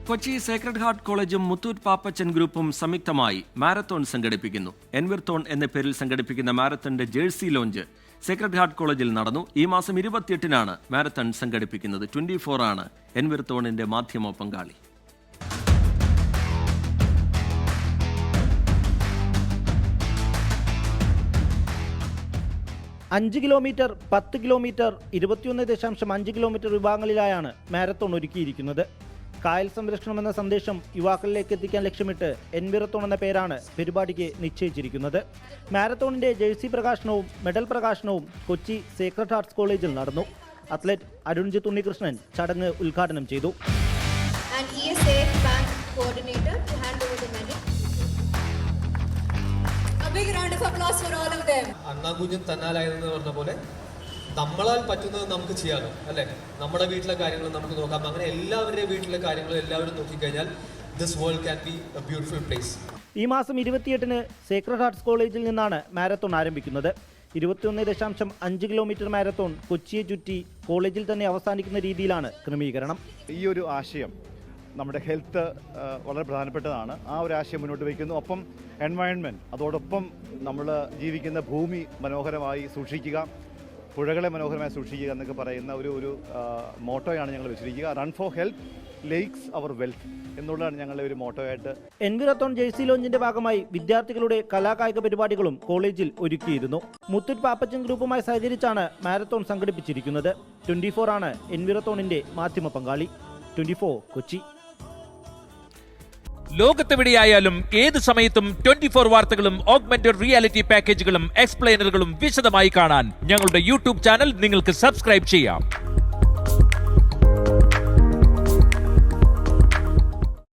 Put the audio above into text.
Kochi Sacred heart കോളേജും മുത്തൂറ്റ് പാപ്പച്ചൻ ഗ്രൂപ്പും സംയുക്തമായി മാരത്തോൺ സംഘടിപ്പിക്കുന്നു. എൻവിർത്തോൺ എന്ന പേരിൽ സംഘടിപ്പിക്കുന്ന മാരത്തണിന്റെ ജേഴ്സി ലോഞ്ച് സേക്രഡ് ഹാർട്ട് കോളേജിൽ നടന്നു. ഈ മാസം 28-നാണ് മാരത്തൺ സംഘടിപ്പിക്കുന്നത്. 24 ആണ് എൻവിർത്തോണിന്റെ മാധ്യമ പങ്കാളി. അഞ്ച് കിലോമീറ്റർ, 10 കിലോമീറ്റർ, 21.5 കിലോമീറ്റർ വിഭാഗങ്ങളിലായാണ് മാരത്തോൺ ഒരുക്കിയിരിക്കുന്നത്. കായൽ സംരക്ഷണം എന്ന സന്ദേശം യുവാക്കളിലേക്ക് എത്തിക്കാൻ ലക്ഷ്യമിട്ട് എൻവിറത്തോൺ എന്ന പേരാണ് പരിപാടിക്ക് നിശ്ചയിച്ചിരിക്കുന്നത്. മാരത്തോണിന്റെ ജേഴ്സി പ്രകാശനവും മെഡൽ പ്രകാശനവും കൊച്ചി സേക്രഡ് ഹാർട്ട്സ് കോളേജിൽ നടന്നു. അത്ലറ്റ് അരുൺജിത്ത് ഉണ്ണികൃഷ്ണൻ ചടങ്ങ് ഉദ്ഘാടനം ചെയ്തു. അണ്ണാകുഞ്ഞും തന്നാലായതെന്ന് പറഞ്ഞ പോലെ നമ്മളാൽ പറ്റുന്നത് നമുക്ക് ചെയ്യാമല്ലോ, അല്ലെ? നമ്മുടെ വീട്ടിലെ കാര്യങ്ങൾ നമുക്ക് നോക്കാം. അങ്ങനെ എല്ലാവരുടെയും വീട്ടിലെ കാര്യങ്ങൾ എല്ലാവരും നോക്കിക്കഴിഞ്ഞാൽ this world can be A beautiful place. ഈ മാസം 28-ന് സേക്രഡ് ഹാർട്ട്സ് കോളേജിൽ നിന്നാണ് മാരത്തോൺ ആരംഭിക്കുന്നത്. 21.5 കിലോമീറ്റർ മാരത്തോൺ കൊച്ചിയെ ചുറ്റി കോളേജിൽ തന്നെ അവസാനിക്കുന്ന രീതിയിലാണ് ക്രമീകരണം. ഈ ഒരു ആശയം നമ്മുടെ ഹെൽത്ത് വളരെ പ്രധാനപ്പെട്ടതാണ്. ആ ഒരു ആശയം മുന്നോട്ട് വയ്ക്കുന്നു. ഒപ്പം എൻവയൺമെൻറ്റ്, അതോടൊപ്പം നമ്മൾ ജീവിക്കുന്ന ഭൂമി മനോഹരമായി സൂക്ഷിക്കുക, പുഴകളെ മനോഹരമായി സൂക്ഷിക്കുക എന്നൊക്കെ പറയുന്ന ഒരു മോട്ടോയാണ് ഞങ്ങൾ വെച്ചിരിക്കുക. Run for health, lakes our wealth എന്നുള്ളതാണ് ഞങ്ങളുടെ ഒരു മോട്ടോയായിട്ട്. എൻവിറത്തോൺ ജേഴ്സി ലോഞ്ചിന്റെ ഭാഗമായി വിദ്യാർത്ഥികളുടെ കലാകായിക പരിപാടികളും കോളേജിൽ ഒരുക്കിയിരുന്നു. മുത്തൂറ്റ് പാപ്പച്ചൻ ഗ്രൂപ്പുമായി സഹകരിച്ചാണ് മാരത്തോൺ സംഘടിപ്പിച്ചിരിക്കുന്നത്. 24 ആണ് എൻവിറത്തോണിന്റെ മാധ്യമ പങ്കാളി. 24 കൊച്ചി. ലോകത്തെവിടെയായാലും ഏത് സമയത്തും 24 വാർത്തകളും ഓഗ്മെന്റഡ് റിയാലിറ്റി പാക്കേജുകളും എക്സ്പ്ലെയിനറുകളും വിശദമായി കാണാൻ ഞങ്ങളുടെ യൂട്യൂബ് ചാനൽ നിങ്ങൾക്ക് സബ്സ്ക്രൈബ് ചെയ്യാം.